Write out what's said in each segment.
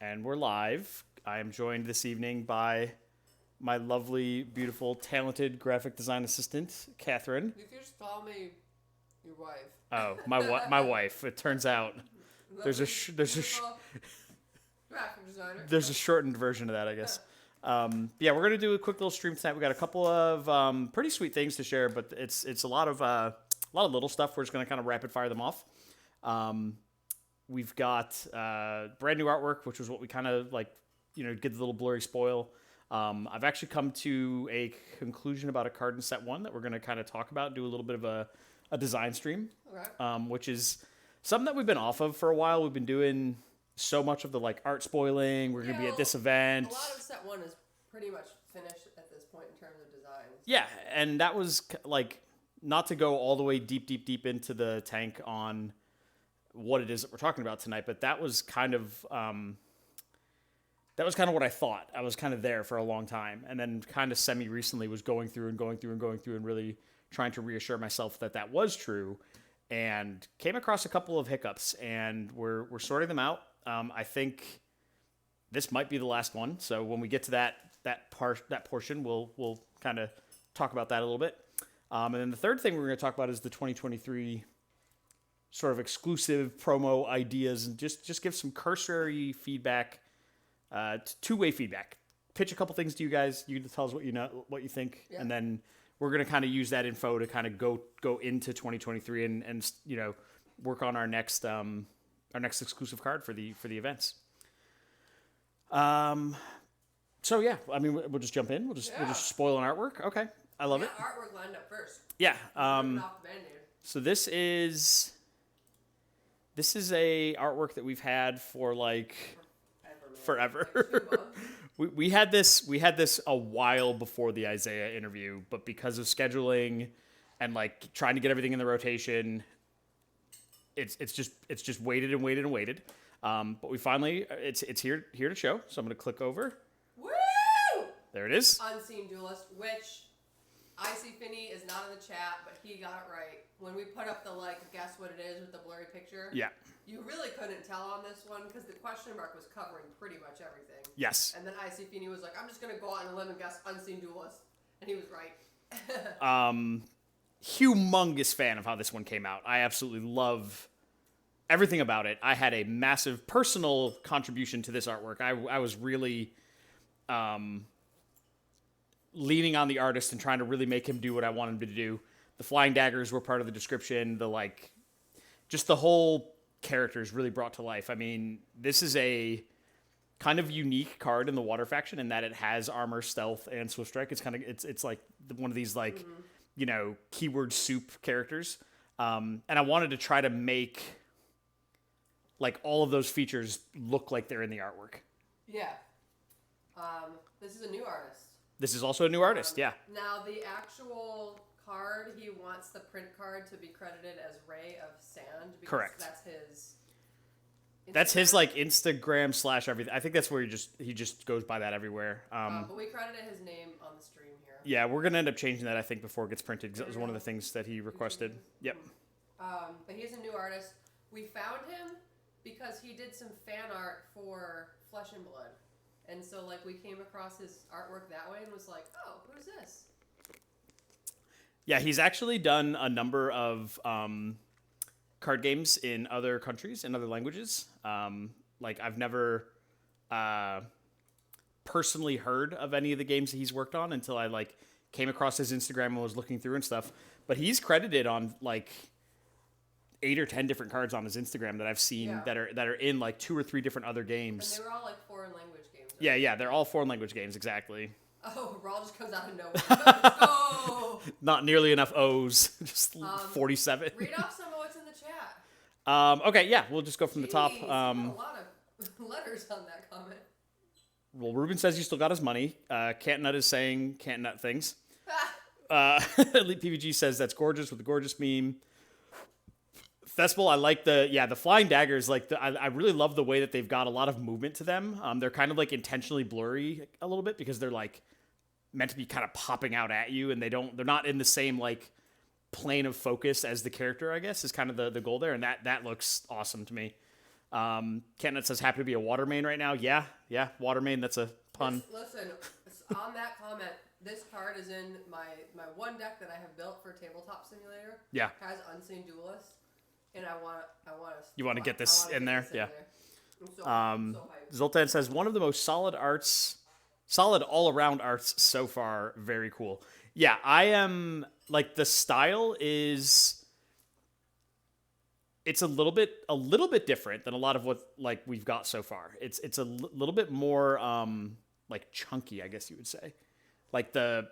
And we're live. I am joined this evening by my lovely, beautiful, talented graphic design assistant, Catherine. You can just call me your wife. Oh, my wife. It turns out there's a graphic designer. there's a shortened version of that, I guess. Yeah, we're gonna do a quick little stream tonight. We got a couple of pretty sweet things to share, but it's a lot of little stuff. We're just gonna kind of rapid fire them off. We've got brand new artwork, which was what we kind of get the little blurry spoil. I've actually come to a conclusion about a card in set one that we're going to kind of talk about, do a little bit of a design stream, Okay. which is something that we've been off of for a while. We've been doing so much of the art spoiling. We're going to be at this event. A lot of set one is pretty much finished at this point in terms of designs. Yeah, and that was not to go all the way deep into the tank on what it is that we're talking about tonight, but that was kind of what I thought. I was kind of there for a long time, and then kind of semi-recently was going through and really trying to reassure myself that was true, and came across a couple of hiccups, and we're sorting them out. I think this might be the last one, so when we get to that portion, we'll kind of talk about that a little bit. And then the third thing we're going to talk about is the 2023 sort of exclusive promo ideas, and just give some cursory feedback, two-way feedback. Pitch a couple things to you guys. You can tell us what you think, Yeah. And then we're going to kind of use that info to kind of go into 2023 and work on our next exclusive card for the events. So yeah, I mean, we'll just jump in. We'll just spoil an artwork. Okay, I love it. Artwork lined up first. Yeah. Ripping off the Band-Aid. So this is a artwork that we've had for forever. Like 2 months. we had this a while before the Isaiah interview, but because of scheduling and trying to get everything in the rotation, it's just waited and waited and waited. But we finally it's here to show. So I'm gonna click over. Woo! There it is. Unseen Duelist, which I see Finney is not in the chat, but he got it right. When we put up the guess what it is with the blurry picture. Yeah. You really couldn't tell on this one because the question mark was covering pretty much everything. Yes. And then IC Feeney was like, I'm just going to go out on a limb and guess Unseen Duelist. And he was right. Humongous fan of how this one came out. I absolutely love everything about it. I had a massive personal contribution to this artwork. I was really leaning on the artist and trying to really make him do what I want him to do. The flying daggers were part of the description. Just the whole character is really brought to life. I mean, this is a kind of unique card in the water faction in that it has armor, stealth, and swift strike. It's like one of these keyword soup characters. And I wanted to try to make all of those features look like they're in the artwork. Yeah. This is a new artist. This is also a new artist, yeah. Now, the actual card, he wants the print card to be credited as Ray of Sand. Because Correct. That's his... That's his Instagram / everything. I think that's where he just goes by that everywhere. but we credited his name on the stream here. Yeah, we're gonna end up changing that, I think, before it gets printed, because that was one of the things that he requested. Yep. But he's a new artist. We found him because he did some fan art for Flesh and Blood. And so, we came across his artwork that way and was like, oh, who's this? Yeah, he's actually done a number of card games in other countries, in other languages. I've never personally heard of any of the games that he's worked on until I came across his Instagram and was looking through and stuff. But he's credited on 8 or 10 different cards on his Instagram that I've seen that are in 2 or 3 different other games. And they were all foreign language games. Right? Yeah, they're all foreign language games, exactly. Oh, Raw just comes out of nowhere. Let's go! Not nearly enough O's. Just 47. Read off some of what's in the chat. Okay, yeah, we'll just go from the top. Jeez, a lot of letters on that comment. Well, Ruben says he still got his money. Can't Nut is saying can't nut things. Elite PVG says that's gorgeous with the gorgeous meme. Festival, I like the flying daggers. I really love the way that they've got a lot of movement to them. They're kind of intentionally blurry a little bit because they're meant to be kind of popping out at you, and they're not in the same plane of focus as the character, I guess, is kind of the goal there, and that looks awesome to me. Kentnet says, happy to be a water main right now. Yeah, water main, that's a pun. Listen, on that comment, this card is in my one deck that I have built for Tabletop Simulator. Yeah. Has Unseen Duelist, and I want to. You want to get this in there? Yeah. I'm so hyped. Zoltan says, one of the most solid all-around arts so far. Very cool. Yeah, I am, like, the style is, it's a little bit different than a lot of what, like, we've got so far. It's a little bit more, like, chunky, I guess you would say. Like, the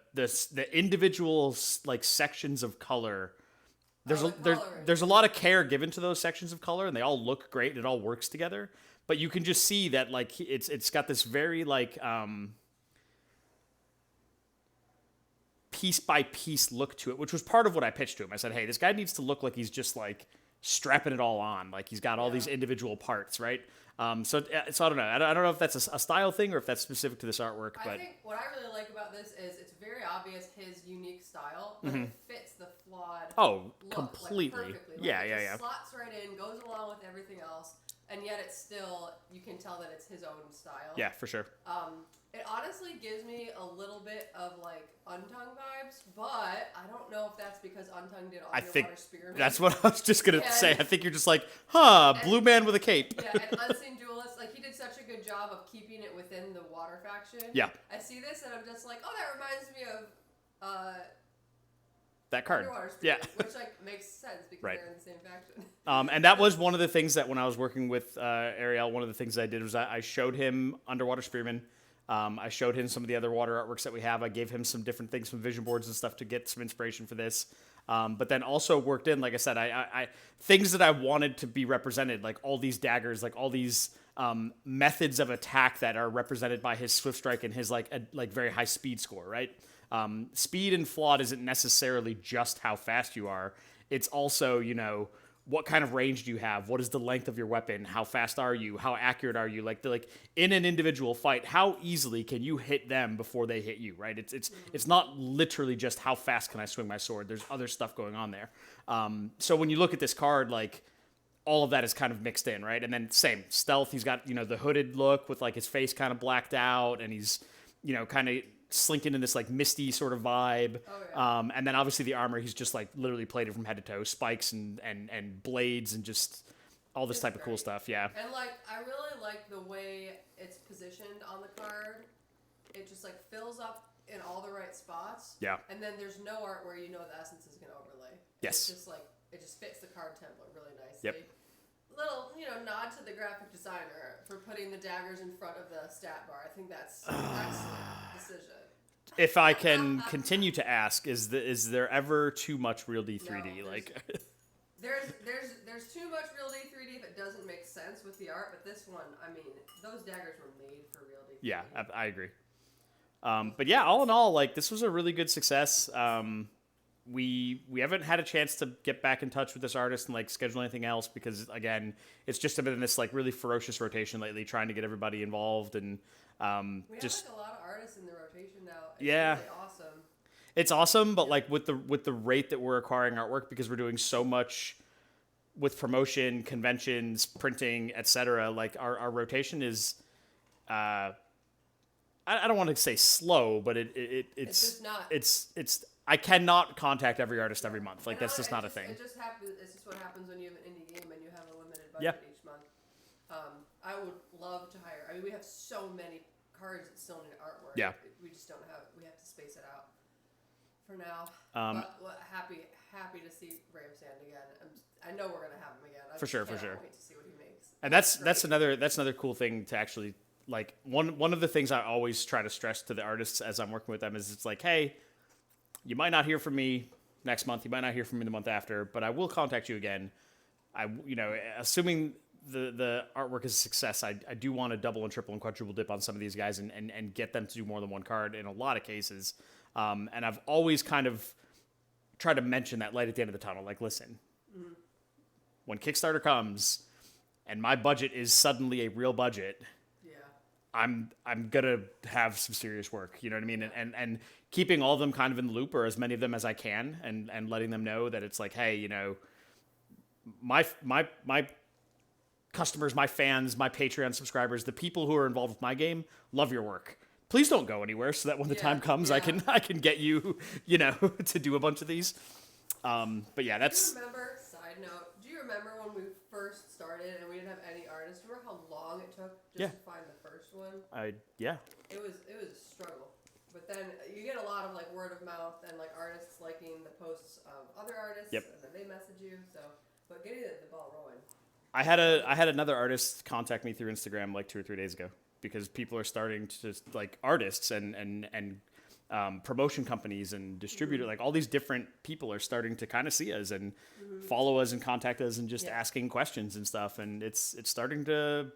individual, like, sections of color, there's a lot of care given to those sections of color, and they all look great, and it all works together. But you can just see that, like, it's got this very, like, piece by piece look to it, which was part of what I pitched to him. I said, hey, this guy needs to look like he's just, like, strapping it all on, like he's got all these individual parts, right? So I don't know. I don't know if that's a style thing or if that's specific to this artwork. But I think what I really like about this is it's very obvious his unique style, but it fits the flawed. Look, completely. Like, perfectly. Like, Yeah. It slots right in, goes along with everything else, and yet it's still, you can tell that it's his own style. Yeah, for sure. It honestly gives me a little bit of, like, Untung vibes, but I don't know if that's because Untung did Underwater Spearman. That's what I was just going to say. I think you're just like, blue man with a cape. Yeah, and Unseen Duelist, like, he did such a good job of keeping it within the water faction. Yeah. I see this and I'm just like, oh, that reminds me of that card. Underwater Spearman, Yeah. which, like, makes sense because Right. they're in the same faction. And that was one of the things that when I was working with Ariel, one of the things I did was I showed him Underwater Spearman. I showed him some of the other water artworks that we have. I gave him some different things, some vision boards and stuff to get some inspiration for this. But then also worked in, like I said, I things that I wanted to be represented, like all these daggers, like all these methods of attack that are represented by his swift strike and his like very high speed score, right? Speed and flawed isn't necessarily just how fast you are. It's also, you know, what kind of range do you have? What is the length of your weapon? How fast are you? How accurate are you? Like in an individual fight, how easily can you hit them before they hit you? Right? It's not literally just how fast can I swing my sword. There's other stuff going on there. So when you look at this card, like all of that is kind of mixed in, right? And then same stealth. He's got, you know, the hooded look with like his face kind of blacked out, and he's, you know, kind of slinking in this like misty sort of vibe. Oh, yeah. And then obviously the armor, he's just like literally plated from head to toe, spikes and blades and just all this type of cool stuff. Yeah. And like, I really like the way it's positioned on the card. It just like fills up in all the right spots. Yeah. And then there's no art where you know the essence is going to overlay. Yes. It's just like, it just fits the card template really nicely. Yep. Little, you know, nod to the graphic designer for putting the daggers in front of the stat bar. I think that's an excellent decision. If I can continue to ask, is there ever too much Real D 3D? No, like, there's too much Real D 3D if it doesn't make sense with the art. But this one, I mean, those daggers were made for Real D 3D. yeah, I agree. But yeah, all in all, like this was a really good success. We haven't had a chance to get back in touch with this artist and like schedule anything else because again, it's just been this like really ferocious rotation lately, trying to get everybody involved and we just have like a lot of artists in the rotation now. It's yeah, really awesome. It's awesome, but like with the rate that we're acquiring artwork because we're doing so much with promotion, conventions, printing, etc. Like our rotation is, I don't want to say slow, but it's just not. It's I cannot contact every artist every month. Like that's just not a thing. It just happens. It's just what happens when you have an indie game and you have a limited budget each month. I would love to hire. I mean, we have so many cards that still need artwork. Yeah. We just don't have. We have to space it out for now. But happy to see Brave Sand again. I know we're gonna have him again. I For sure. Wait to see what he makes. And that's another cool thing to actually like. One of the things I always try to stress to the artists as I'm working with them is it's like, hey, you might not hear from me next month. You might not hear from me the month after, but I will contact you again. Assuming the artwork is a success, I do want to double and triple and quadruple dip on some of these guys and get them to do more than one card in a lot of cases. And I've always kind of tried to mention that light at the end of the tunnel. Like, listen, when Kickstarter comes and my budget is suddenly a real budget, I'm gonna have some serious work, you know what I mean? And keeping all of them kind of in the loop, or as many of them as I can, and letting them know that it's like, hey, you know, my customers, my fans, my Patreon subscribers, the people who are involved with my game, love your work. Please don't go anywhere so that when the time comes, I can get you, to do a bunch of these. But yeah, that's... Do you remember, side note, do you remember when we first started and we didn't have any artists? Remember how long it took just to find the first one? Yeah. It was a struggle. But then you get a lot of like word of mouth and like artists liking the posts of other artists, and then they message you. So, but getting the ball rolling. I had another artist contact me through Instagram like 2 or 3 days ago because people are starting to just like artists and promotion companies and distributor, like all these different people are starting to kind of see us and follow us and contact us and just asking questions and stuff. And it's starting to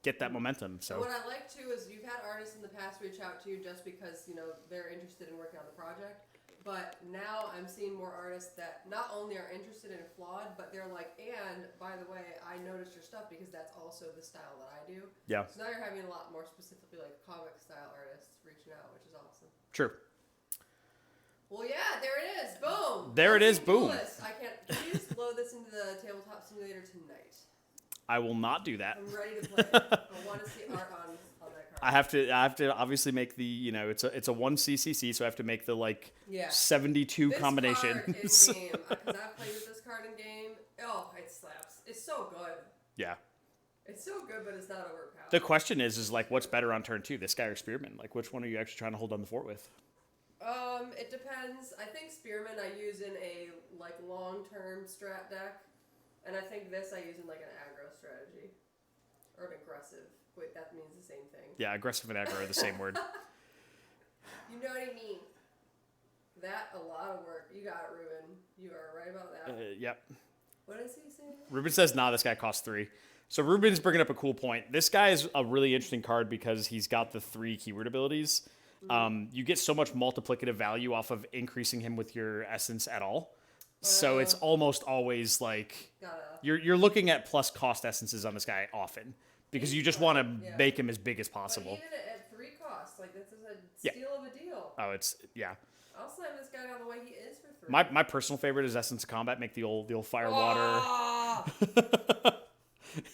get that momentum. So what I like too is you've had artists in the past reach out to you just because they're interested in working on the project, but now I'm seeing more artists that not only are interested in Flawed, but they're like, and by the way, I noticed your stuff because that's also the style that I do. Yeah. So now you're having a lot more specifically like comic style artists reaching out, which is awesome. True. Well, yeah, there it is. Boom. There it is. Boom. I can't. Please load this into the tabletop simulator tonight. I will not do that. I'm ready to play it. I want to see art on that card. I have to obviously make the it's a 1 CCC, so I have to make the 72 this combination. Card is game because I've played with this card in game. Oh, it slaps. It's so good. Yeah. It's so good, but it's not overpowered. The question is what's better on turn 2, this guy or Spearman? Like, which one are you actually trying to hold on the fort with? It depends. I think Spearman I use in a long-term strat deck, and I think this I use in an aggro strategy or an aggressive. Wait, that means the same thing. Yeah, aggressive and aggro are the same word. You know what I mean. That a lot of work. You got it, Ruben. You are right about that. Yep. What does he say? Ruben says, nah, this guy costs 3. So Ruben's bringing up a cool point. This guy is a really interesting card because he's got the 3 keyword abilities. You get so much multiplicative value off of increasing him with your essence at all. So it's almost always you're looking at plus cost essences on this guy often because you just want to make him as big as possible. But even at 3 costs, this is a steal of a deal. Oh, I'll slam this guy down the way he is for 3. My personal favorite is Essence of Combat. Make the old fire water.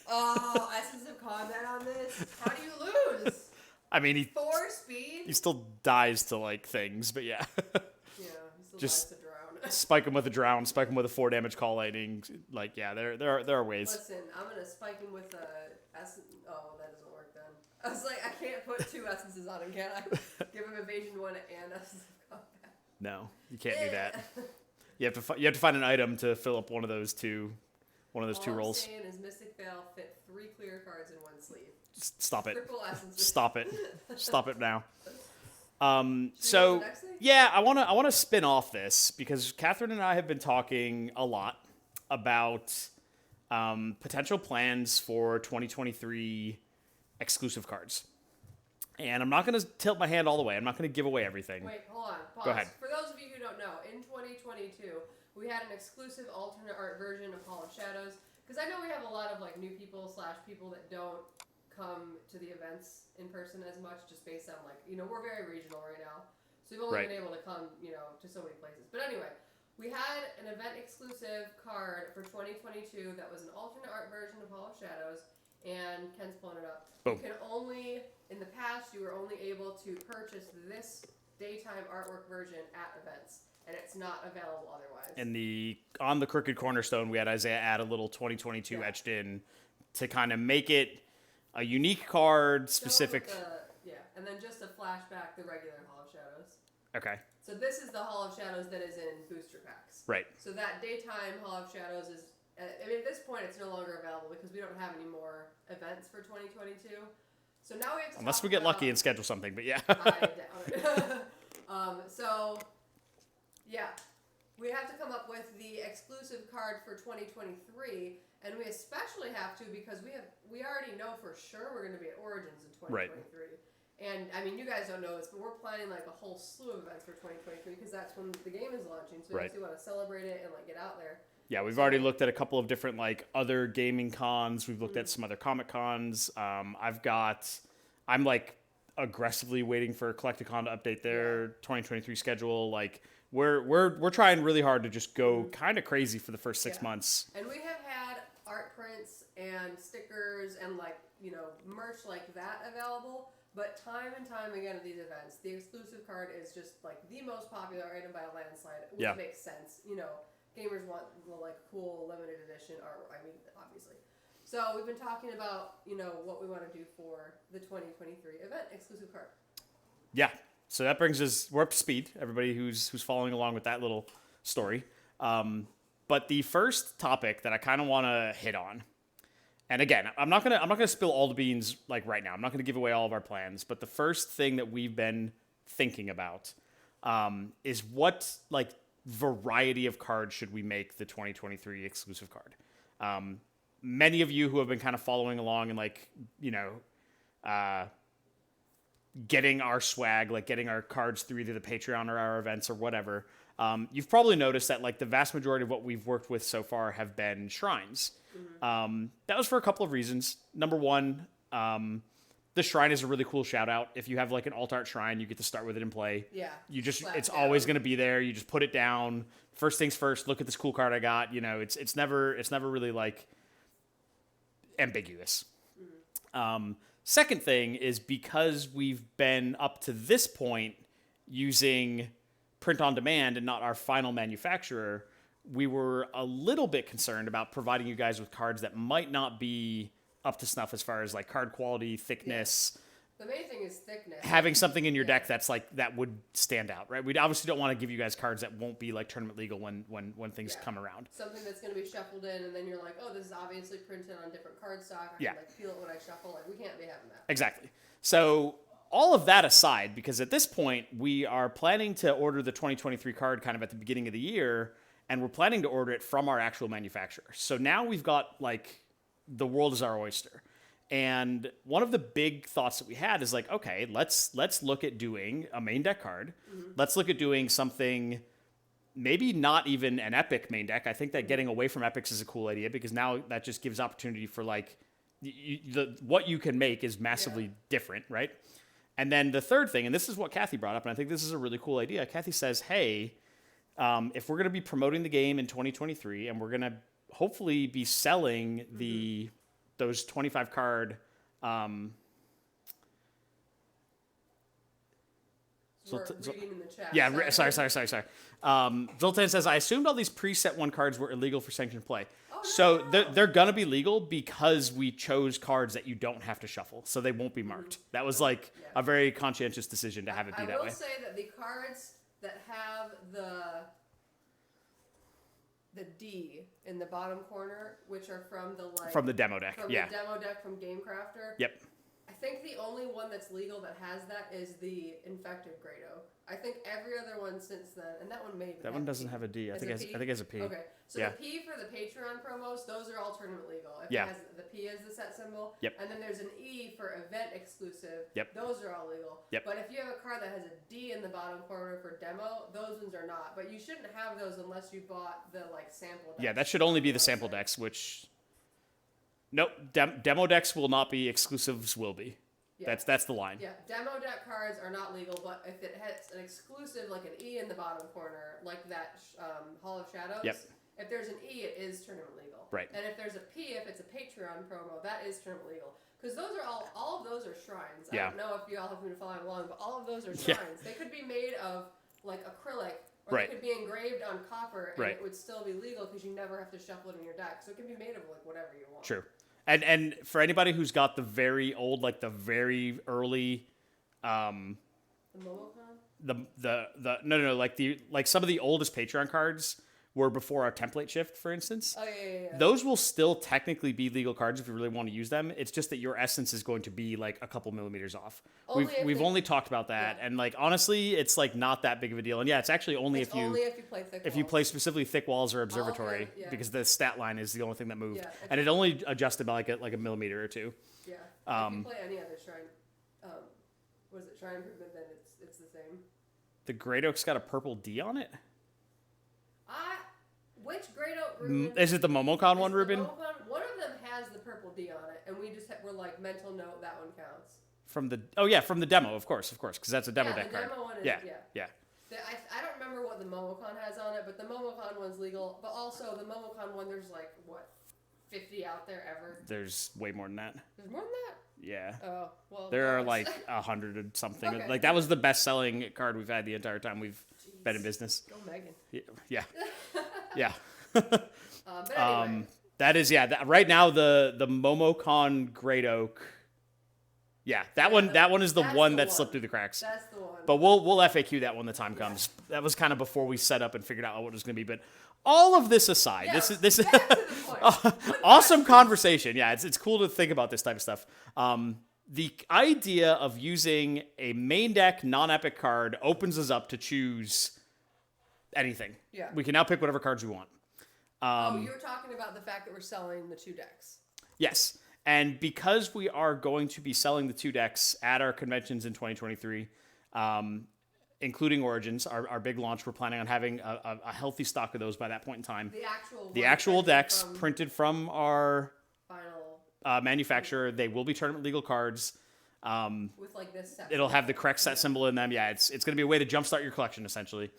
Oh, Essence of Combat on this. How do you lose? I mean, 4 speed. He still dies to things, but yeah. Yeah, he still just dies to drown. Spike him with a drown. Spike him with a 4 damage call lightning. There are ways. Listen, I'm gonna spike him with a essence. Oh, that doesn't work then. I was like, I can't put 2 essences on him, can I? Give him evasion 1 and Essence of Combat. No, you can't do that. You have to find an item to fill up one of those two rolls. All I'm saying is Mystic Veil fit 3 clear cards in 1 sleeve. Stop it. Triple essences. Stop it. Stop it now. So yeah, I want to spin off this because Catherine and I have been talking a lot about potential plans for 2023 exclusive cards. And I'm not going to tilt my hand all the way. I'm not going to give away everything. Wait, hold on. Pause. Go ahead. For those of you who don't know, in 2022, we had an exclusive alternate art version of Hall of Shadows. Because I know we have a lot of new people / people that don't come to the events in person as much, just based on we're very regional right now. So we've only been able to come, to so many places. But anyway, we had an event exclusive card for 2022 that was an alternate art version of Hall of Shadows. And Ken's pulling it up. Boom. You can only, in the past, you were only able to purchase this daytime artwork version at events, and it's not available otherwise. And on the Crooked Cornerstone, we had Isaiah add a little 2022 etched in to kind of make it a unique card specific. And then just to flashback the regular Hall of Shadows. Okay. So this is the Hall of Shadows that is in booster packs. Right. So that daytime Hall of Shadows is. At this point, it's no longer available because we don't have any more events for 2022. So now we have to unless we get lucky and schedule something, but yeah. I doubt it. We have to come up with the exclusive card for 2023, and we especially have to because we already know for sure we're going to be at Origins in 2023. Right. And I mean, you guys don't know this, but we're planning a whole slew of events for 2023 because that's when the game is launching. So we actually want to celebrate it and get out there. Yeah, we've already looked at a couple of different other gaming cons. We've looked at some other comic cons. I'm aggressively waiting for Collecticon to update their 2023 schedule. We're trying really hard to just go kind of crazy for the first 6 months. And we have had art prints and stickers and like, you know, merch like that available. But time and time again at these events, the exclusive card is just like the most popular item by a landslide, which makes sense. You know, gamers want the like cool limited edition art. I mean, obviously. So we've been talking about, you know, what we want to do for the 2023 event exclusive card. Yeah. So that brings us, we're up to speed. Everybody who's following along with that little story. But the first topic that I kind of want to hit on, and again, I'm not gonna spill all the beans like right now. I'm not gonna give away all of our plans. But the first thing that we've been thinking about is what like variety of cards should we make the 2023 exclusive card. Many of you who have been kind of following along and like, you know, getting our swag, like getting our cards through either the Patreon or our events or whatever, you've probably noticed that like the vast majority of what we've worked with so far have been shrines. That was for a couple of reasons. Number one, the shrine is a really cool shout out. If you have like an alt art shrine, you get to start with it and play. Yeah. You just, it's always going to be there. You just put it down. First things first, look at this cool card I got. You know, it's never really like ambiguous. Second thing is because we've been up to this point using print on demand and not our final manufacturer, we were a little bit concerned about providing you guys with cards that might not be up to snuff as far as like card quality, thickness. The main thing is thickness. Having something in your deck that's like, that would stand out, right? We obviously don't want to give you guys cards that won't be like tournament legal when things come around. Something that's going to be shuffled in and then you're like, oh, this is obviously printed on different cardstock. I can like feel it when I shuffle. Like, we can't be having that. Exactly. So all of that aside, because at this point we are planning to order the 2023 card kind of at the beginning of the year, and we're planning to order it from our actual manufacturer. So now we've got like, the world is our oyster. And one of the big thoughts that we had is like, okay, let's look at doing a main deck card. Let's look at doing something, maybe not even an epic main deck. I think that getting away from epics is a cool idea because now that just gives opportunity for like, what you can make is massively different, right? And then the third thing, and this is what Kathy brought up, and I think this is a really cool idea. Kathy says, hey, if we're going to be promoting the game in 2023 and we're going to hopefully be selling those 25 card We're reading in the chat. Yeah, sorry. Zoltan says, I assumed all these preset one cards were illegal for sanctioned play. Oh, so they're going to be legal because we chose cards that you don't have to shuffle, so they won't be marked. That was like a very conscientious decision to have it be that way. I will say that the cards that have the D in the bottom corner, which are from the demo deck, the demo deck from GameCrafter. Yep. I think the only one that's legal that has that is the Infected Grado. I think every other one since then, and that one may. That one doesn't have a D. I think it has a P. Okay, so the P for the Patreon promos, those are all tournament legal. If it has the P as the set symbol. Yep. And then there's an E for event exclusive. Yep. Those are all legal. Yep. But if you have a card that has a D in the bottom corner for demo, those ones are not. But you shouldn't have those unless you bought the like sample decks. Yeah, that should only be the sample decks, which. Nope, demo decks will not be. Exclusives will be. Yeah. That's the line. Yeah, demo deck cards are not legal, but if it has an exclusive, like an E in the bottom corner, like that Hall of Shadows, if there's an E, it is tournament legal. Right. And if there's a P, if it's a Patreon promo, that is tournament legal. Because those are all of those are shrines. I don't know if you all have been following along, but all of those are shrines. They could be made of like acrylic, or they could be engraved on copper, and it would still be legal because you never have to shuffle it in your deck. So it can be made of like whatever you want. True. And for anybody who's got the very old, like the very early, the Momocon? No, like some of the oldest Patreon cards were before our template shift, for instance. Oh, yeah. Those will still technically be legal cards if you really want to use them. It's just that your essence is going to be like a couple millimeters off. We've only talked about that, and like honestly, it's like not that big of a deal. And it's actually only if you play thick if you play specifically thick walls or observatory, because the stat line is the only thing that moved, and it only adjusted by like a millimeter or two. Yeah. If you play any other shrine, what is it? Shrine improvement, then it's the same. The Great Oak's got a purple D on it. Which Great Oak Rubin? Is it the Momocon one, Ruben? One of them has the purple D on it, and we just were like, mental note, that one counts. From the demo, of course, because that's a demo deck card. The demo one is, I don't remember what the Momocon has on it, but the Momocon one's legal. But also the Momocon one, there's like, what, 50 out there ever? There's way more than that. There's more than that? Yeah. Oh, well. There are no, like 100 and something. Okay. Like that was the best selling card we've had the entire time we've been in business. Go Megan. Yeah. Yeah. But anyway. That is, right now the Momocon Great Oak. Yeah, that one is the one that slipped through the cracks. That's the one. But we'll FAQ that when the time comes. That was kind of before we set up and figured out what it was going to be. But all of this aside, this is awesome conversation. Yeah, it's cool to think about this type of stuff. The idea of using a main deck non-epic card opens us up to choose anything. Yeah. We can now pick whatever cards we want. You were talking about the fact that we're selling the 2 decks. Yes. And because we are going to be selling the 2 decks at our conventions in 2023, including Origins, our big launch, we're planning on having a healthy stock of those by that point in time. The actual decks printed from our final manufacturer. They will be tournament legal cards. With like this set. It'll have the correct set symbol in them. Yeah, it's going to be a way to jumpstart your collection, essentially.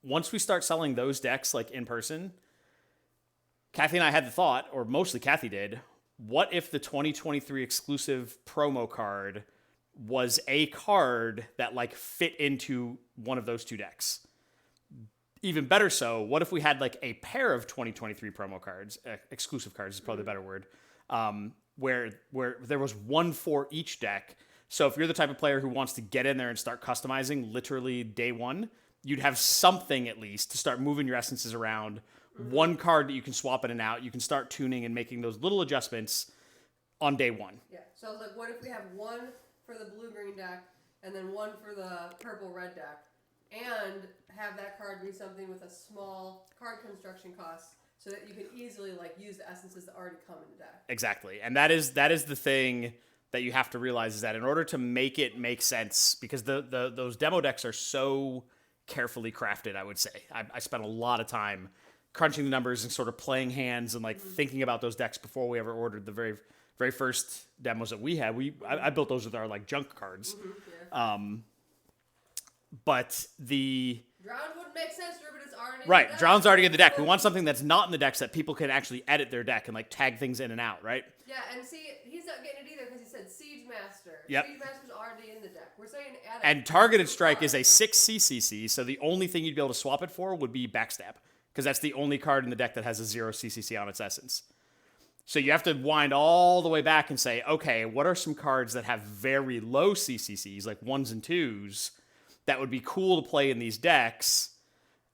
Once we start selling those decks like in person, Kathy and I had the thought, or mostly Kathy did, what if the 2023 exclusive promo card was a card that like fit into one of those 2 decks? Even better so, what if we had like a pair of 2023 promo cards, exclusive cards is probably the better word, where there was one for each deck. So if you're the type of player who wants to get in there and start customizing literally day one, you'd have something at least to start moving your essences around. One card that you can swap in and out. You can start tuning and making those little adjustments on day one. Yeah. So like, what if we have one for the blue-green deck and then one for the purple-red deck, and have that card be something with a small card construction cost, so that you can easily like use the essences that already come in the deck. Exactly, and that is the thing that you have to realize, is that in order to make it make sense, because those demo decks are so carefully crafted, I would say. I spent a lot of time crunching the numbers and sort of playing hands and like thinking about those decks before we ever ordered the very, very first demos that we had. I built those with our like junk cards. But the Drown wouldn't make sense, but it's already right, in the deck. Drown's already in the deck. We want something that's not in the decks that people can actually edit their deck and like tag things in and out, right? Yeah, and see, he's not getting it either because he said Siege Master. Yep. Siege Master's already in the deck. We're saying add And Targeted Strike is a 6 CCC, so the only thing you'd be able to swap it for would be Backstab, because that's the only card in the deck that has a 0 CCC on its essence. So you have to wind all the way back and say, okay, what are some cards that have very low CCCs, like 1s and 2s, that would be cool to play in these decks?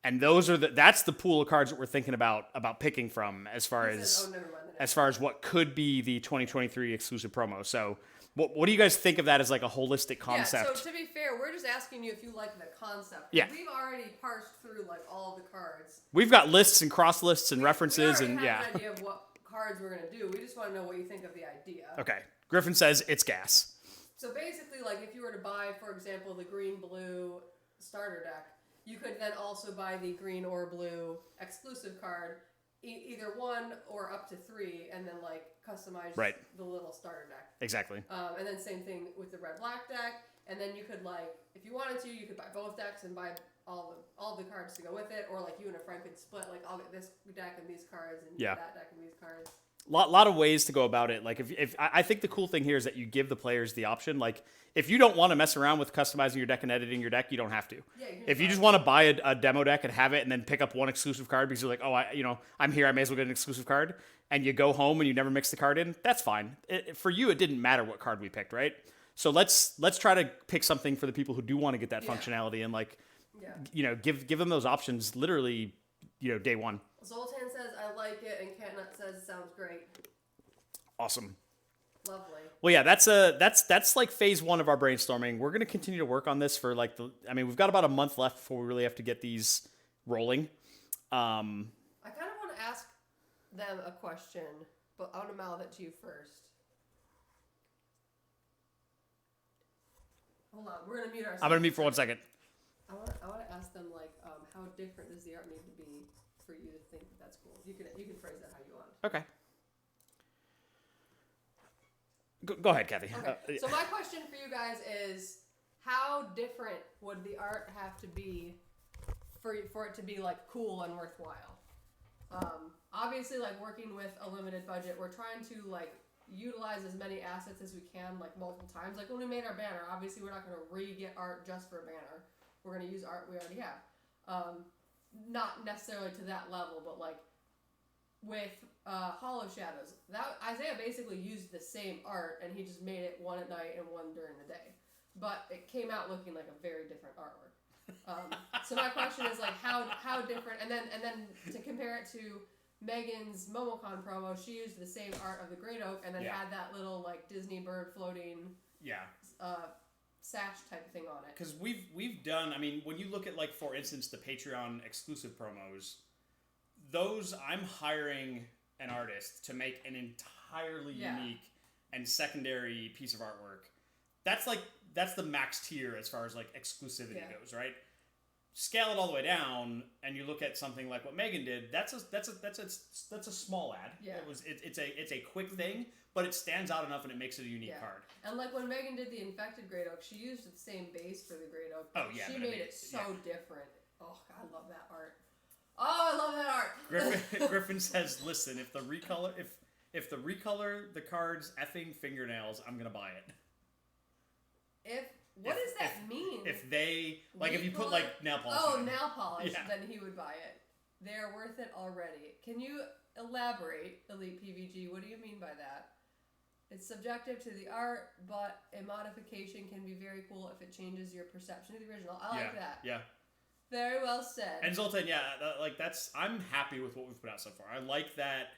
And those are that's the pool of cards that we're thinking about picking from as far as what could be the 2023 exclusive promo. So what do you guys think of that as like a holistic concept? Yeah, so to be fair, we're just asking you if you like the concept. Yeah. We've already parsed through like all of the cards. We've got lists and cross lists and references we and have an idea of what cards we're going to do. We just want to know what you think of the idea. Okay. Griffin says it's gas. So basically, like if you were to buy, for example, the green-blue starter deck, you could then also buy the green or blue exclusive card, either 1 or up to 3, and then like customize the little starter deck. Exactly. And then same thing with the red-black deck, and then you could like, if you wanted to, you could buy both decks and buy all the cards to go with it, or like you and a friend could split, like I'll get this deck and these cards, and you get that deck and these cards. Lot of ways to go about it. Like if I think the cool thing here is that you give the players the option. Like if you don't want to mess around with customizing your deck and editing your deck, you don't have to. Yeah, if you just want to buy a demo deck and have it, and then pick up one exclusive card because you're like, oh, I'm here, I may as well get an exclusive card, and you go home and you never mix the card in, that's fine. For you, it didn't matter what card we picked, right? So let's try to pick something for the people who do want to get that functionality and like, give them those options literally, day one. Zoltan says, I like it, and Catnut says, sounds great. Awesome. Lovely. Well, yeah, that's like phase 1 of our brainstorming. We're going to continue to work on this for like we've got about a month left before we really have to get these rolling. I kind of want to ask them a question, but I want to mouth it to you first. Hold on, we're going to mute ourselves. I'm going to mute for 1 second. I want to ask them like, how different does the art need to be for you to think that that's cool? You can phrase that how you want. Okay. Go ahead, Kathy. Okay. So my question for you guys is, how different would the art have to be for it to be like cool and worthwhile? Obviously, like working with a limited budget, we're trying to like utilize as many assets as we can, like multiple times. Like when we made our banner, obviously we're not going to re-get art just for a banner. We're going to use art we already have. Not necessarily to that level, but like with Hollow Shadows, that Isaiah basically used the same art, and he just made it one at night and one during the day. But it came out looking like a very different artwork. So my question is like how different, and then to compare it to Megan's MomoCon promo, she used the same art of the Great Oak, and then had that little like Disney bird floating sash type thing on it. Because we've done, I mean, when you look at like, for instance, the Patreon exclusive promos, those I'm hiring an artist to make an entirely unique and secondary piece of artwork. That's the max tier as far as like exclusivity goes, right? Scale it all the way down, and you look at something like what Megan did. That's a small ad. Yeah. It's a quick thing, but it stands out enough and it makes it a unique card. And like when Megan did the Infected Great Oak, she used the same base for the Great Oak. Oh yeah, she made it so different. Oh, God, I love that art. Oh, I love that art. Griffin says, "Listen, if the recolor the card's effing fingernails, I'm gonna buy it." What does that mean? If they if you put like nail polish. Oh, nail polish, then he would buy it. They're worth it already. Can you elaborate, Elite PVG? What do you mean by that? It's subjective to the art, but a modification can be very cool if it changes your perception of the original. I like that. Yeah. Very well said. And Zoltan, I'm happy with what we've put out so far. I like that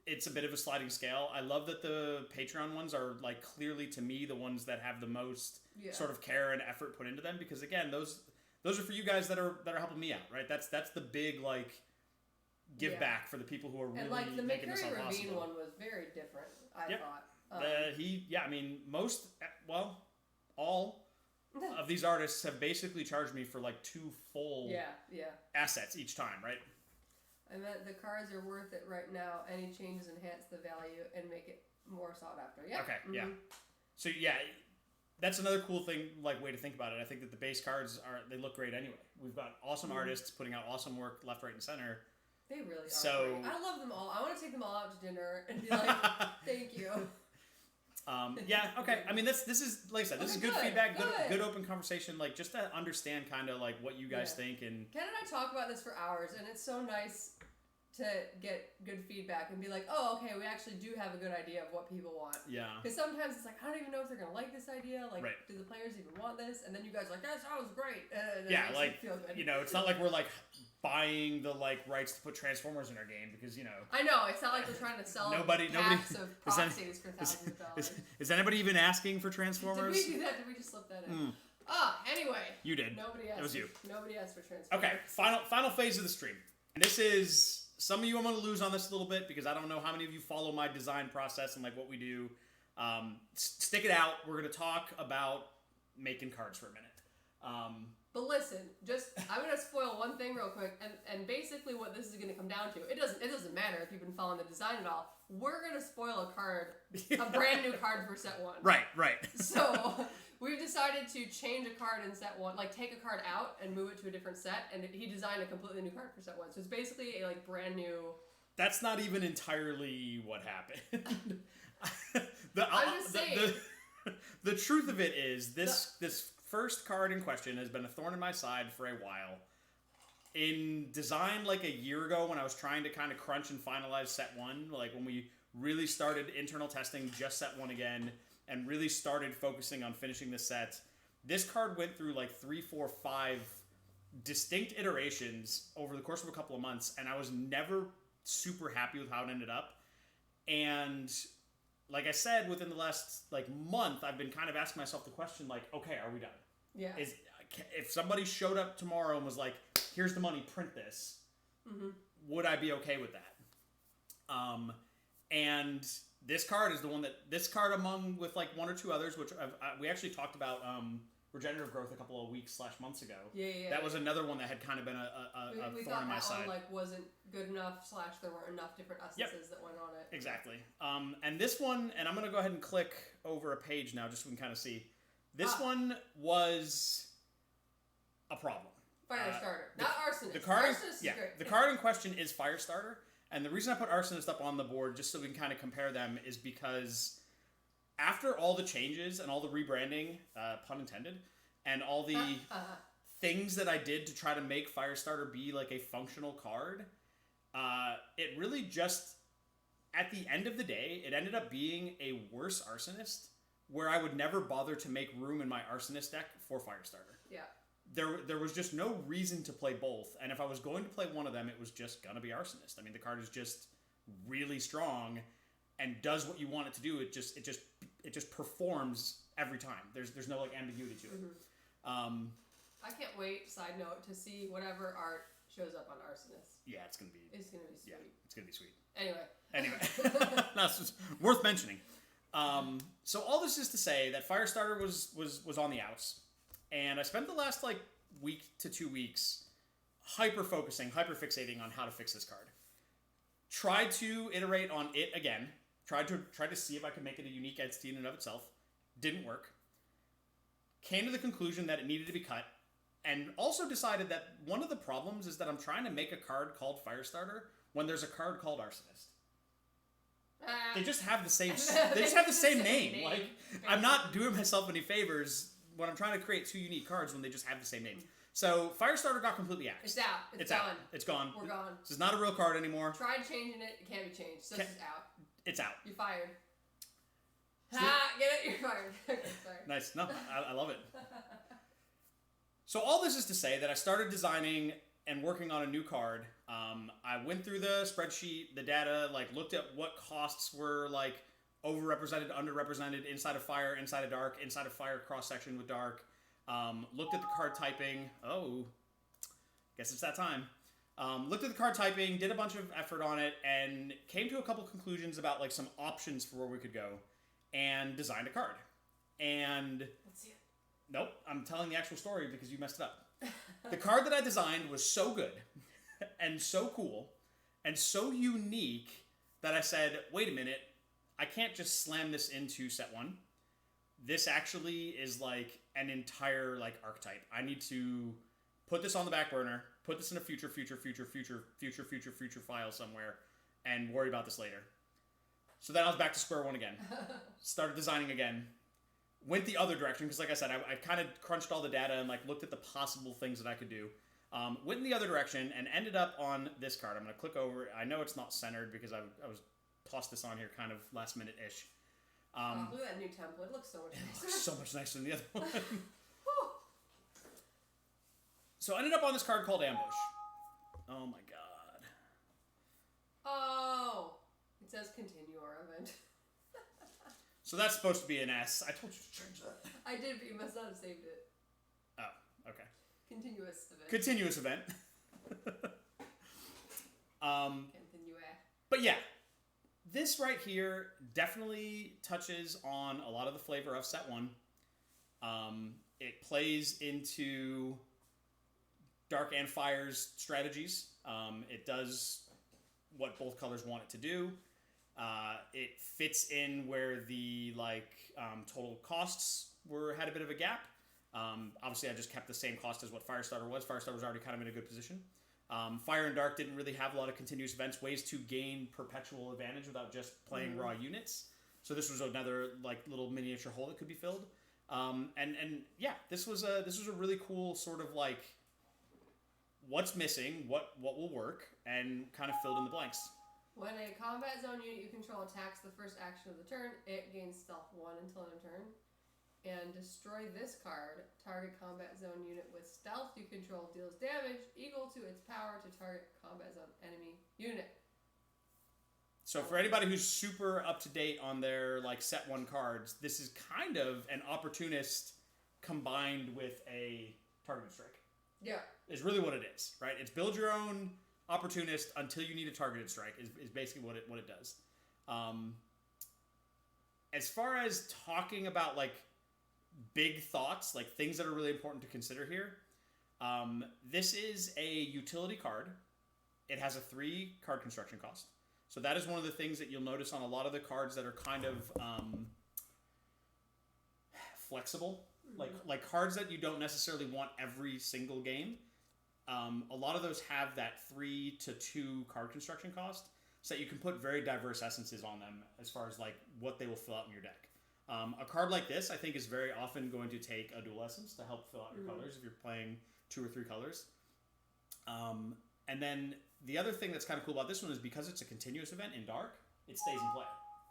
it's a bit of a sliding scale. I love that the Patreon ones are like clearly to me the ones that have the most sort of care and effort put into them, because again, those are for you guys that are helping me out, right? That's the big like give back for the people who are really like the making this all McCurry possible. Ravine one was very different, I thought. All of these artists have basically charged me for like 2 full assets each time, right? I meant the cards are worth it right now. Any changes enhance the value and make it more sought after. Yeah. Okay. Mm-hmm. Yeah. So that's another cool thing, like way to think about it. I think that the base cards they look great anyway. We've got awesome artists putting out awesome work left, right, and center. They really are. Great. I love them all. I want to take them all out to dinner and be like, "Thank you." Okay. I mean, this is like I said, this is good feedback, good open conversation, like just to understand kind of like what you guys think. And Ken and I talk about this for hours, and it's so nice to get good feedback and be like, oh, okay, we actually do have a good idea of what people want. Yeah. Because sometimes it's like, I don't even know if they're gonna like this idea. Like, do the players even want this? And then you guys are like, that sounds great. And it makes you feel good. You know, it's not like we're like buying the like rights to put Transformers in our game, because I know it's not like we're trying to sell packs of proxies for thousands of dollars. Is anybody even asking for Transformers? Did we do that? Did we just slip that in? Anyway. You did. Nobody asked. It was you. Nobody asked for Transformers. Okay, final phase of the stream. And this is, some of you I'm going to lose on this a little bit, because I don't know how many of you follow my design process and like what we do. Stick it out. We're going to talk about making cards for a minute. But listen, I'm gonna spoil one thing real quick, and basically what this is gonna come down to, it doesn't matter if you've been following the design at all. We're gonna spoil a brand new card for set 1. Right. So we've decided to change a card in set 1, like take a card out and move it to a different set, and he designed a completely new card for set 1. So it's basically a like brand new. That's not even entirely what happened. I'm just saying. The truth of it is this first card in question has been a thorn in my side for a while. In design, like a year ago, when I was trying to kind of crunch and finalize set 1, like when we really started internal testing just set 1 again, and really started focusing on finishing the set, this card went through like 3, 4, 5 distinct iterations over the course of a couple of months, and I was never super happy with how it ended up. And like I said, within the last like month, I've been kind of asking myself the question, like, okay, are we done? Yeah. If somebody showed up tomorrow and was like, here's the money, print this, would I be okay with that? And this card is the one this card among with like 1 or 2 others, which we actually talked about regenerative growth a couple of weeks / months ago. Yeah. That was another one that had kind of been a thorn in my side. One like wasn't good enough / there weren't enough different essences that went on it. Exactly. And this one, and I'm gonna go ahead and click over a page now just so we can kind of see. This one was a problem. Firestarter, not Arsonist. The card, Arsonist is great. The card in question is Firestarter. And the reason I put Arsonist up on the board, just so we can kind of compare them, is because after all the changes and all the rebranding, pun intended, and all the things that I did to try to make Firestarter be like a functional card, it really just, at the end of the day, it ended up being a worse Arsonist, where I would never bother to make room in my Arsonist deck for Firestarter. Yeah. There was just no reason to play both, and if I was going to play one of them, it was just gonna be Arsonist. I mean, the card is just really strong and does what you want it to do. It just performs every time. There's no like ambiguity to it. Mm-hmm. I can't wait. Side note, to see whatever art shows up on Arsonist. Yeah, it's gonna be sweet. Yeah, it's gonna be sweet. Anyway, that's just worth mentioning. So all this is to say that Firestarter was on the outs. And I spent the last like week to 2 weeks hyper fixating on how to fix this card. Tried to iterate on it again. Tried to see if I could make it a unique entity in and of itself. Didn't work. Came to the conclusion that it needed to be cut. And also decided that one of the problems is that I'm trying to make a card called Firestarter when there's a card called Arsonist. They just have the same. They just have the same name. Like, I'm not doing myself any favors when I'm trying to create two unique cards when they just have the same name. So Firestarter got completely axed. It's out. It's done. Out. It's gone. We're gone. This is not a real card anymore. Tried changing it. It can't be changed. So this is out. It's out. You're fired. Ha! Get it? You're fired. Okay, sorry. Nice. No, I love it. So all this is to say that I started designing and working on a new card. I went through the spreadsheet, the data, like looked at what costs were like overrepresented, underrepresented, inside of fire, inside of dark, inside of fire cross-section with dark. Looked at the card typing. Oh, guess it's that time. Looked at the card typing, did a bunch of effort on it, and came to a couple conclusions about like some options for where we could go, and designed a card. And let's see it. Nope, I'm telling the actual story because you messed it up. The card that I designed was so good, and so cool, and so unique that I said, wait a minute, I can't just slam this into set one. This actually is like an entire like archetype. I need to put this on the back burner, put this in a future file somewhere, and worry about this later. So then I was back to square one again. Started designing again. Went the other direction, because like I said, I kind of crunched all the data and like looked at the possible things that I could do. Went in the other direction and ended up on this card. I'm going to click over. I know it's not centered because I was tossed this on here kind of last minute-ish. Look at that new template. It looks so much nicer. It looks so much nicer than the other one. So I ended up on this card called Ambush. Oh my god. Oh. It says continue our event. So that's supposed to be an S. I told you to change that. I did, but you must not have saved it. Oh, okay. Continuous event. Continuous event. Continue. But yeah, this right here definitely touches on a lot of the flavor of set one. It plays into Dark and Fire's strategies. It does what both colors want it to do. It fits in where the total costs had a bit of a gap. Obviously, I just kept the same cost as what Firestarter was. Firestarter was already kind of in a good position. Fire and Dark didn't really have a lot of continuous events, ways to gain perpetual advantage without just playing raw units. So this was another little miniature hole that could be filled. And yeah, this was a really cool sort of what's missing, what will work, and kind of filled in the blanks. When a combat zone unit you control attacks the first action of the turn, it gains stealth 1 until end of turn. And destroy this card. Target combat zone unit with stealth you control deals damage equal to its power to target combat zone enemy unit. So for anybody who's super up to date on their set one cards, this is kind of an opportunist combined with a targeted strike. Yeah. Is really what it is, right? It's build your own opportunist until you need a targeted strike is basically what it does. As far as talking about big thoughts, things that are really important to consider here, this is a utility card. It has a 3 card construction cost. So that is one of the things that you'll notice on a lot of the cards that are kind of flexible, like cards that you don't necessarily want every single game. A lot of those have that 3 to 2 card construction cost. so that you can put very diverse essences on them as far as like what they will fill out in your deck. A card like this, I think, is very often going to take a dual essence to help fill out your colors if you're playing 2 or 3 colors. And then the other thing that's kind of cool about this one is because it's a continuous event in Dark, it stays in play.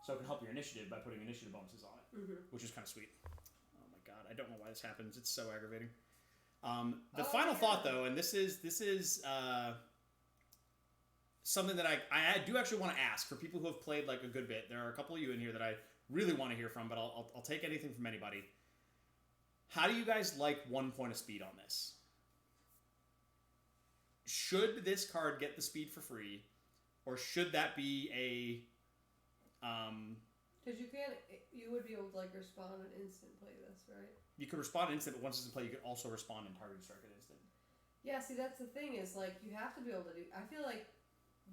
So it can help your initiative by putting initiative bonuses on it, which is kind of sweet. Oh my god, I don't know why this happens. It's so aggravating. The final thought, though, and this is something that I do actually want to ask for people who have played like a good bit. There are a couple of you in here that I really want to hear from, but I'll take anything from anybody. How do you guys like 1 point of speed on this? Should this card get the speed for free, or should that be a because you would be able to like respond and instant play this, right? You could respond instant, but once it's in play, you could also respond in targeted strike at instant. Yeah, see, that's the thing is like you have to be able to do. I feel like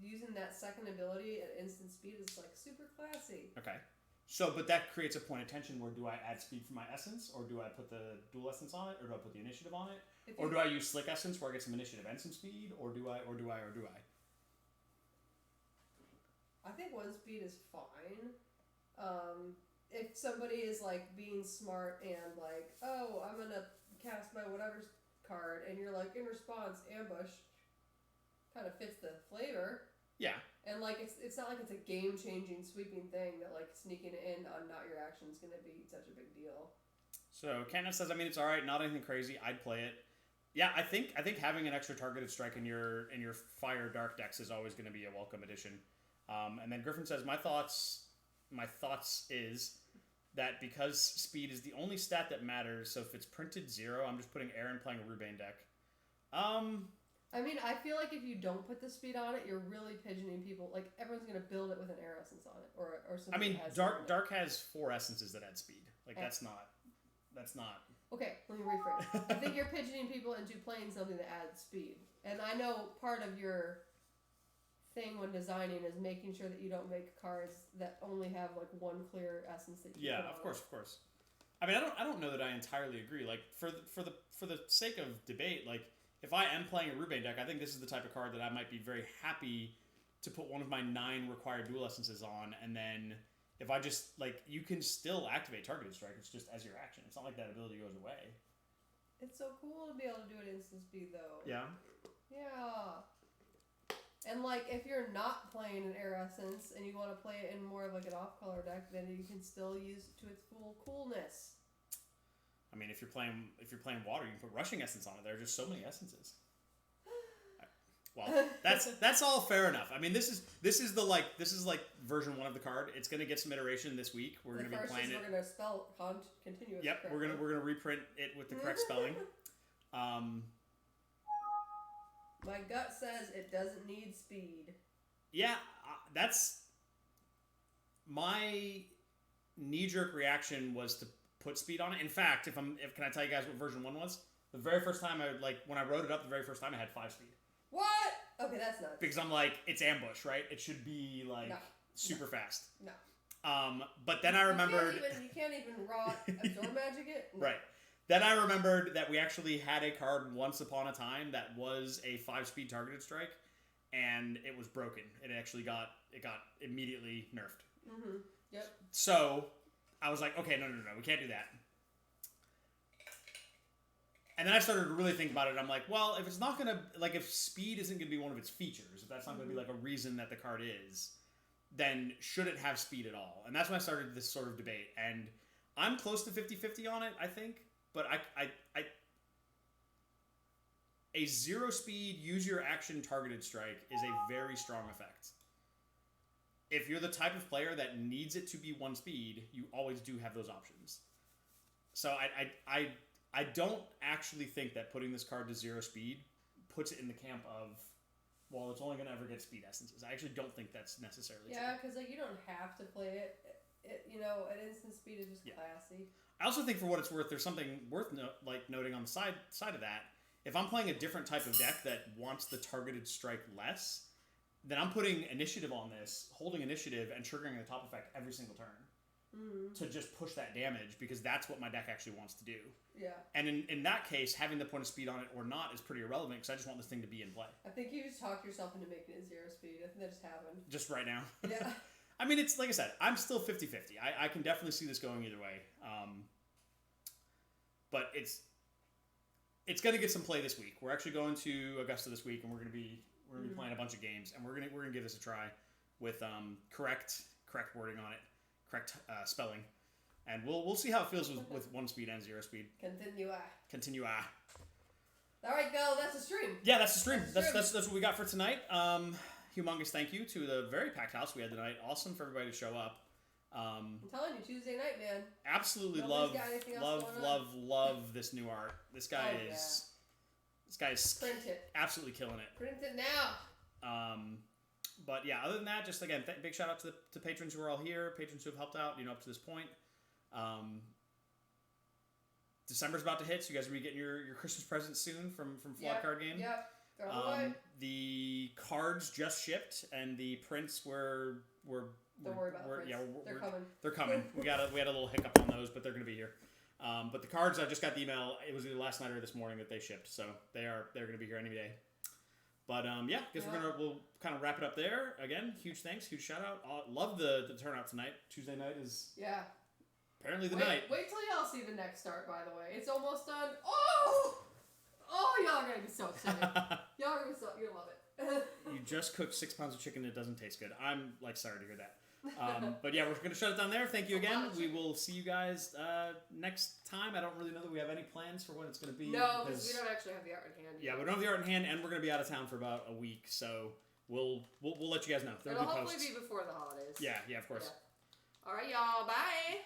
using that second ability at instant speed is like super classy. Okay. So, but that creates a point of tension where do I add speed for my essence, or do I put the dual essence on it, or do I put the initiative on it, or do I use slick essence where I get some initiative and some speed, or do I? I think 1 speed is fine. If somebody is like being smart and like, oh, I'm gonna cast my whatever card, and you're like in response ambush, kind of fits the flavor. Yeah. And like it's not like it's a game changing sweeping thing that like sneaking in on not your action is gonna be such a big deal. So Kenneth says, I mean, it's all right, not anything crazy. I'd play it. Yeah, I think having an extra targeted strike in your Fire Dark decks is always going to be a welcome addition. And then Griffin says, my thoughts is that because speed is the only stat that matters, so if it's printed 0, I'm just putting Aaron playing a Rubane deck. I mean, I feel like if you don't put the speed on it, you're really pigeoning people. Like, everyone's going to build it with an air essence on it. Or something. I mean, that has Dark has 4 essences that add speed. Like, that's not... Okay, let me rephrase. I think you're pigeoning people into playing something that adds speed. And I know part of your thing when designing is making sure that you don't make cards that only have, like, 1 clear essence that you put on of course. I mean, I don't know that I entirely agree. Like, for the sake of debate, like, if I am playing a Rubane deck, I think this is the type of card that I might be very happy to put one of my 9 required dual essences on, and then if I just, like, you can still activate targeted strike, it's just as your action. It's not like that ability goes away. It's so cool to be able to do it instant speed, though. Yeah? Yeah. And, like, if you're not playing an air essence and you want to play it in more of, like, an off-color deck, then you can still use it to its full coolness. I mean, if you're playing water, you can put rushing essence on it. There are just so many essences. Well, that's all fair enough. I mean, this is like version 1 of the card. It's gonna get some iteration this week. We're gonna be playing it. We're gonna spell continuous. Yep, we're gonna reprint it with the correct spelling. My gut says it doesn't need speed. Yeah, that's my knee-jerk reaction was to put speed on it. In fact, can I tell you guys what version 1 was? The very first time when I wrote it up, the very first time I had 5 speed. What? Okay, that's nuts. Because I'm like, it's ambush, right? It should be like super fast. No. But then I remembered you can't even raw absorb magic it. No. Right. Then I remembered that we actually had a card once upon a time that was a 5-speed targeted strike, and it was broken. It got immediately nerfed. Mm-hmm. Yep. So I was like, okay, no, we can't do that. And then I started to really think about it. I'm like, well, if it's not going to, like, if speed isn't going to be one of its features, if that's not going to be, like, a reason that the card is, then should it have speed at all? And that's when I started this sort of debate. And I'm close to 50-50 on it, I think. But a 0 speed, use your action targeted strike is a very strong effect. If you're the type of player that needs it to be 1 speed, you always do have those options. So I don't actually think that putting this card to 0 speed puts it in the camp of, well, it's only going to ever get speed essences. I actually don't think that's necessarily true. Yeah, because, like, you don't have to play it. At instant speed is just classy. I also think, for what it's worth, there's something worth noting on the side of that. If I'm playing a different type of deck that wants the targeted strike less, then I'm putting initiative on this, holding initiative, and triggering the top effect every single turn. to just push that damage because that's what my deck actually wants to do. Yeah. And in that case, having the point of speed on it or not is pretty irrelevant because I just want this thing to be in play. I think you just talked yourself into making it 0 speed. I think that just happened. Just right now. Yeah. I mean, it's like I said, I'm still 50-50. I can definitely see this going either way. But it's going to get some play this week. We're actually going to Augusta this week, and we're going to be playing a bunch of games, and we're gonna give this a try with correct wording on it, correct spelling, and we'll see how it feels with 1 speed and 0 speed. Continue. All right, go. That's the stream. Yeah, that's the stream. That's what we got for tonight. Humongous thank you to the very packed house we had tonight. Awesome for everybody to show up. I'm telling you, Tuesday night, man. Absolutely love this new art. This guy is print it. Absolutely killing it. Print it now. But yeah, other than that, just again, big shout out to the patrons who are all here, patrons who have helped out, up to this point. December's about to hit, so you guys are gonna be getting your Christmas presents soon from Flawed Card Game. Yep. They're on the way. The cards just shipped, and the prints were. Don't worry about the prints. Yeah, they're coming. They're coming. we had a little hiccup on those, but they're gonna be here. But the cards, I just got the email. It was either last night or this morning that they shipped, so they're gonna be here any day. But yeah, guess we'll kind of wrap it up there. Again, huge thanks, huge shout out. Love the turnout tonight. Tuesday night is apparently the night. Wait till y'all see the next start. By the way, it's almost done. Oh, y'all are gonna be so excited. Y'all are gonna be you're gonna love it. You just cooked 6 pounds of chicken. It doesn't taste good. I'm sorry to hear that. But yeah, we're going to shut it down there. Thank you again. We will see you guys next time. I don't really know that we have any plans for when it's going to be. No, because we don't actually have the art in hand. Yeah, we don't have the art in hand, and we're going to be out of town for about a week, so we'll let you guys know. It'll hopefully be before the holidays. Yeah, of course. Yeah. All right, y'all. Bye.